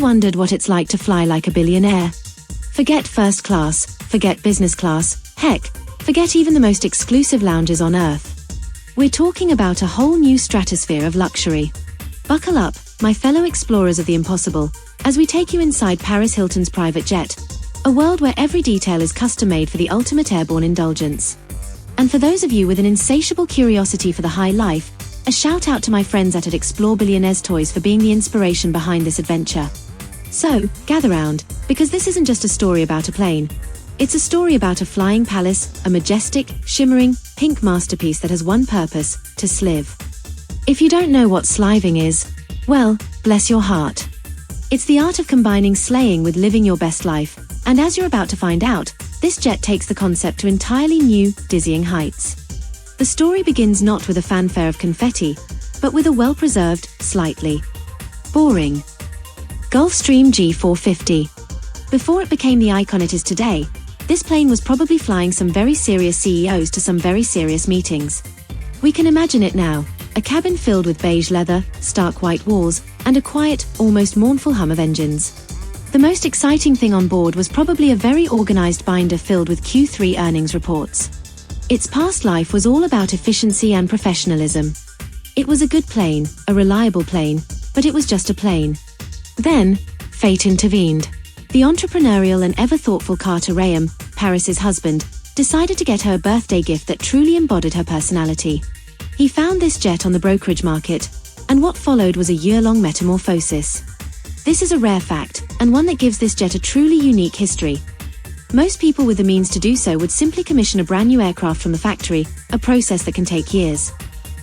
wondered what it's like to fly like a billionaire? Forget first class, forget business class, heck, forget even the most exclusive lounges on Earth. We're talking about a whole new stratosphere of luxury. Buckle up, my fellow explorers of the impossible, as we take you inside Paris Hilton's private jet, a world where every detail is custom-made for the ultimate airborne indulgence. And for those of you with an insatiable curiosity for the high life, a shout out to my friends at Explore Billionaire's Toys for being the inspiration behind this adventure. So, gather round, because this isn't just a story about a plane. It's a story about a flying palace, a majestic, shimmering, pink masterpiece that has one purpose: to sliv. If you don't know what sliving is, well, bless your heart. It's the art of combining slaying with living your best life, and as you're about to find out, this jet takes the concept to entirely new, dizzying heights. The story begins not with a fanfare of confetti, but with a well-preserved, slightly boring Gulfstream G450. Before it became the icon it is today, this plane was probably flying some very serious CEOs to some very serious meetings. We can imagine it now, a cabin filled with beige leather, stark white walls, and a quiet, almost mournful hum of engines. The most exciting thing on board was probably a very organized binder filled with Q3 earnings reports. Its past life was all about efficiency and professionalism. It was a good plane, a reliable plane, but it was just a plane. Then, fate intervened. The entrepreneurial and ever-thoughtful Carter Rayam, Paris's husband, decided to get her a birthday gift that truly embodied her personality. He found this jet on the brokerage market, and what followed was a year-long metamorphosis. This is a rare fact, and one that gives this jet a truly unique history. Most people with the means to do so would simply commission a brand new aircraft from the factory, a process that can take years.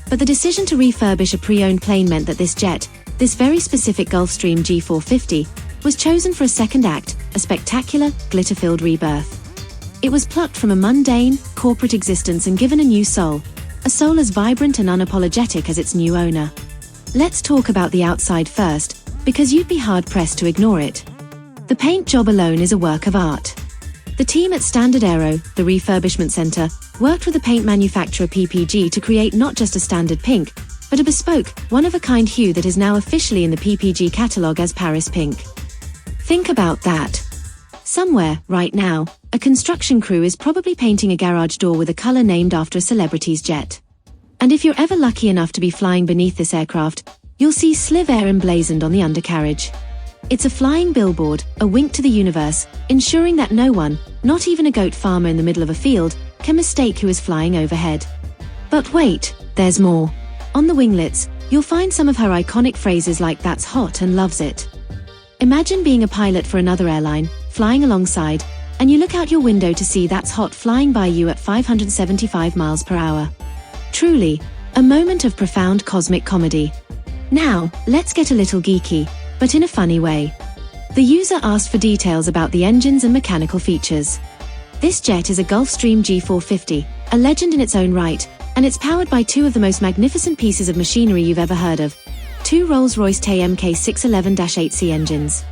But the decision to refurbish a pre-owned plane meant that this jet, this very specific Gulfstream G450, was chosen for a second act, a spectacular, glitter-filled rebirth. It was plucked from a mundane, corporate existence and given a new soul, a soul as vibrant and unapologetic as its new owner. Let's talk about the outside first, because you'd be hard-pressed to ignore it. The paint job alone is a work of art. The team at Standard Aero, the refurbishment center, worked with the paint manufacturer PPG to create not just a standard pink, but a bespoke, one-of-a-kind hue that is now officially in the PPG catalog as Paris Pink. Think about that. Somewhere, right now, a construction crew is probably painting a garage door with a color named after a celebrity's jet. And if you're ever lucky enough to be flying beneath this aircraft, you'll see Sliv Air emblazoned on the undercarriage. It's a flying billboard, a wink to the universe, ensuring that no one, not even a goat farmer in the middle of a field, can mistake who is flying overhead. But wait, there's more. On the winglets, you'll find some of her iconic phrases like "that's hot" and "loves it." Imagine being a pilot for another airline, flying alongside, and you look out your window to see "that's hot" flying by you at 575 miles per hour. Truly, a moment of profound cosmic comedy. Now, let's get a little geeky, but in a funny way. The user asked for details about the engines and mechanical features. This jet is a Gulfstream G450, a legend in its own right, and it's powered by two of the most magnificent pieces of machinery you've ever heard of, two Rolls-Royce TMK 611-8C engines.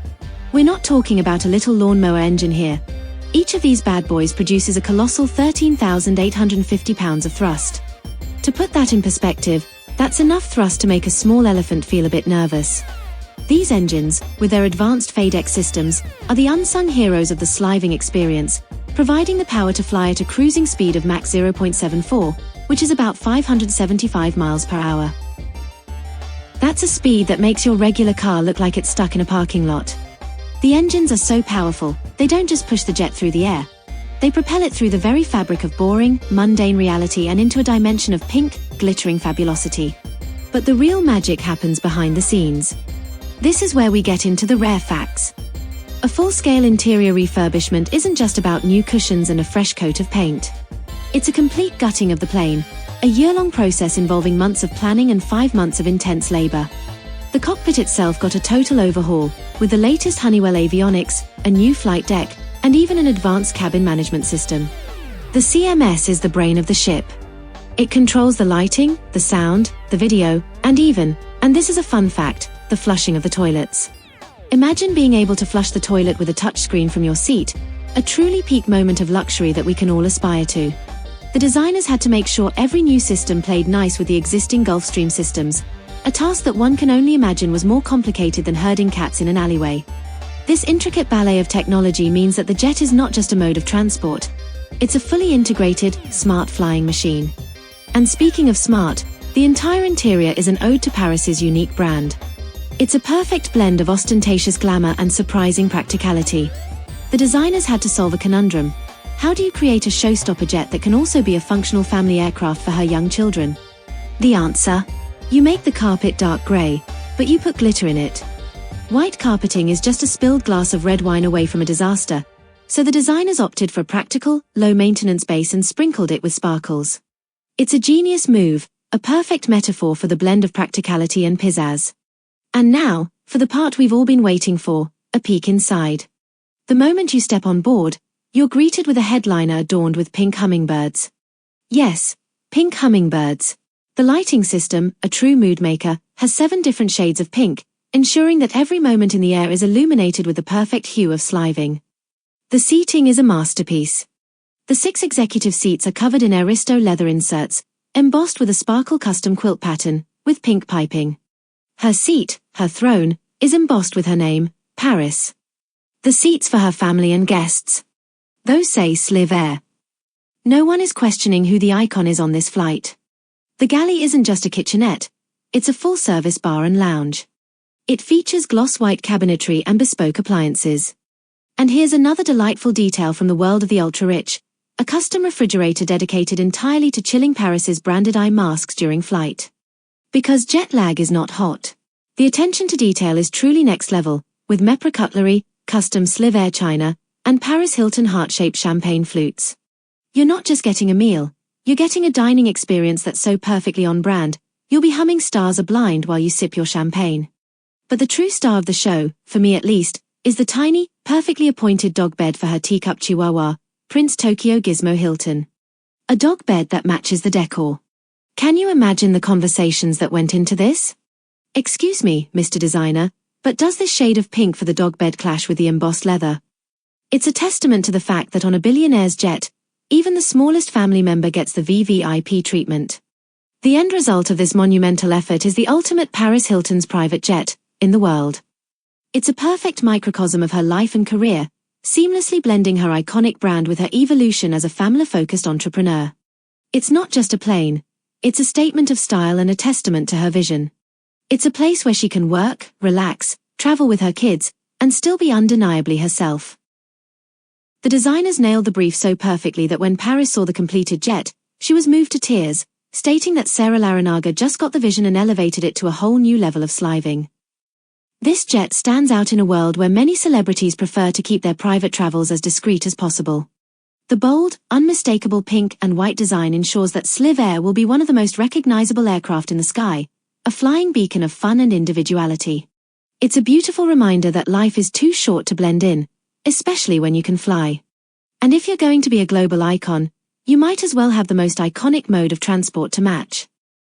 We're not talking about a little lawnmower engine here. Each of these bad boys produces a colossal 13,850 pounds of thrust. To put that in perspective, that's enough thrust to make a small elephant feel a bit nervous. These engines, with their advanced FADEC systems, are the unsung heroes of the sliving experience, providing the power to fly at a cruising speed of Mach 0.74, which is about 575 miles per hour. That's a speed that makes your regular car look like it's stuck in a parking lot. The engines are so powerful, they don't just push the jet through the air. They propel it through the very fabric of boring, mundane reality and into a dimension of pink, glittering fabulosity. But the real magic happens behind the scenes. This is where we get into the rare facts. A full-scale interior refurbishment isn't just about new cushions and a fresh coat of paint. It's a complete gutting of the plane, a year-long process involving months of planning and 5 months of intense labor. The cockpit itself got a total overhaul, with the latest Honeywell avionics, a new flight deck, and even an advanced cabin management system. The CMS is the brain of the ship. It controls the lighting, the sound, the video, and even, and this is a fun fact, the flushing of the toilets. Imagine being able to flush the toilet with a touchscreen from your seat, a truly peak moment of luxury that we can all aspire to. The designers had to make sure every new system played nice with the existing Gulfstream systems, a task that one can only imagine was more complicated than herding cats in an alleyway. This intricate ballet of technology means that the jet is not just a mode of transport. It's a fully integrated, smart flying machine. And speaking of smart, the entire interior is an ode to Paris's unique brand. It's a perfect blend of ostentatious glamour and surprising practicality. The designers had to solve a conundrum. How do you create a showstopper jet that can also be a functional family aircraft for her young children? The answer? You make the carpet dark grey, but you put glitter in it. White carpeting is just a spilled glass of red wine away from a disaster, so the designers opted for a practical, low-maintenance base and sprinkled it with sparkles. It's a genius move, a perfect metaphor for the blend of practicality and pizzazz. And now, for the part we've all been waiting for, a peek inside. The moment you step on board, you're greeted with a headliner adorned with pink hummingbirds. Yes, pink hummingbirds. The lighting system, a true mood maker, has 7 different shades of pink, ensuring that every moment in the air is illuminated with the perfect hue of sliving. The seating is a masterpiece. The 6 executive seats are covered in Aristo leather inserts, embossed with a sparkle custom quilt pattern, with pink piping. Her seat, her throne, is embossed with her name, Paris. The seats for her family and guests. Those say Sliv Air. No one is questioning who the icon is on this flight. The galley isn't just a kitchenette, it's a full-service bar and lounge. It features gloss-white cabinetry and bespoke appliances. And here's another delightful detail from the world of the ultra-rich, a custom refrigerator dedicated entirely to chilling Paris's branded eye masks during flight. Because jet lag is not hot. The attention to detail is truly next level, with Mepra cutlery, custom Sliv Air china, and Paris Hilton heart-shaped champagne flutes. You're not just getting a meal, you're getting a dining experience that's so perfectly on brand, you'll be humming Stars Are Blind while you sip your champagne. But the true star of the show, for me at least, is the tiny, perfectly appointed dog bed for her teacup chihuahua, Prince Tokyo Gizmo Hilton. A dog bed that matches the decor. Can you imagine the conversations that went into this? Excuse me, Mr. Designer, but does this shade of pink for the dog bed clash with the embossed leather? It's a testament to the fact that on a billionaire's jet, even the smallest family member gets the VVIP treatment. The end result of this monumental effort is the ultimate Paris Hilton's private jet in the world. It's a perfect microcosm of her life and career, seamlessly blending her iconic brand with her evolution as a family-focused entrepreneur. It's not just a plane, it's a statement of style and a testament to her vision. It's a place where she can work, relax, travel with her kids, and still be undeniably herself. The designers nailed the brief so perfectly that when Paris saw the completed jet, she was moved to tears, stating that Sarah Larinaga just got the vision and elevated it to a whole new level of sliving. This jet stands out in a world where many celebrities prefer to keep their private travels as discreet as possible. The bold, unmistakable pink and white design ensures that Sliv Air will be one of the most recognizable aircraft in the sky, a flying beacon of fun and individuality. It's a beautiful reminder that life is too short to blend in, especially when you can fly. And if you're going to be a global icon, you might as well have the most iconic mode of transport to match.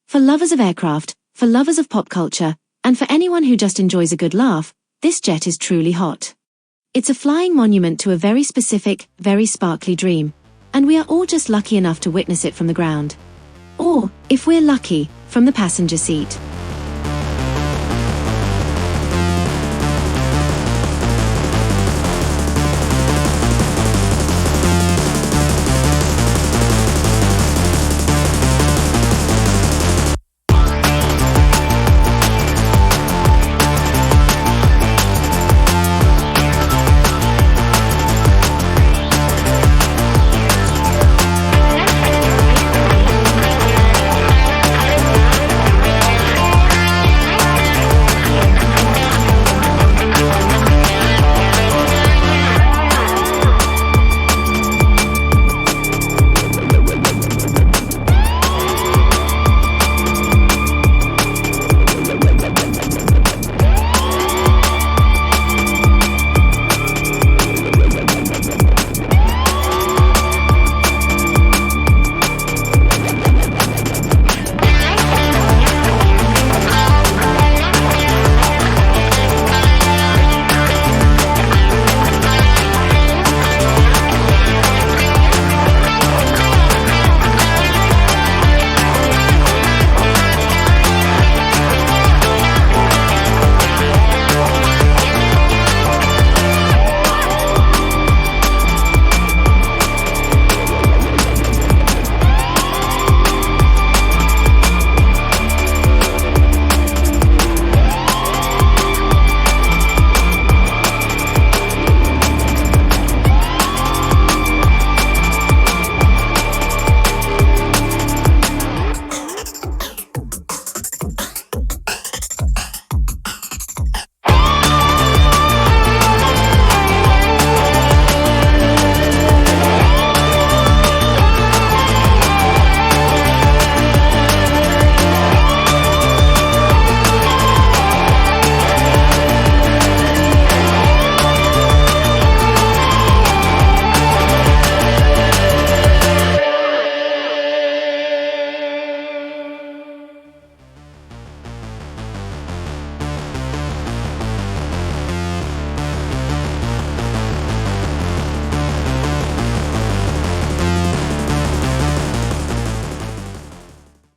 For lovers of aircraft, for lovers of pop culture, and for anyone who just enjoys a good laugh, this jet is truly hot. It's a flying monument to a very specific, very sparkly dream, and we are all just lucky enough to witness it from the ground. Or, if we're lucky, from the passenger seat.